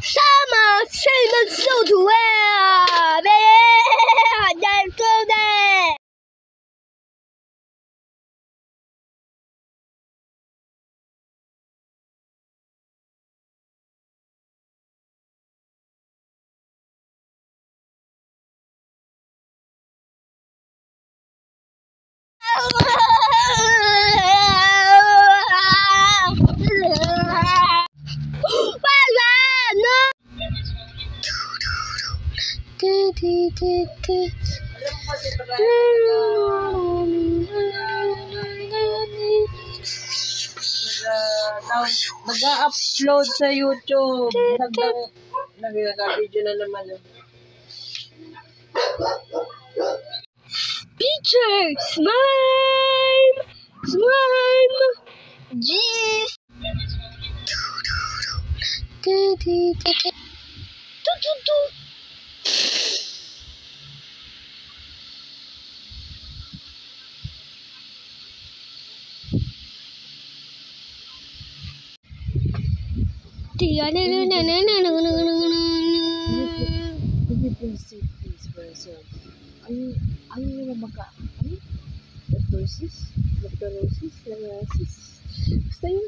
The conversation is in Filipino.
沙马是一个受土啊！别难过的。Nag-upload sa YouTube. Nag-video na naman. Picture! Slime! Slime! Jeez! Please say please for yourself. Ano naman Lactorosis? Basta yun.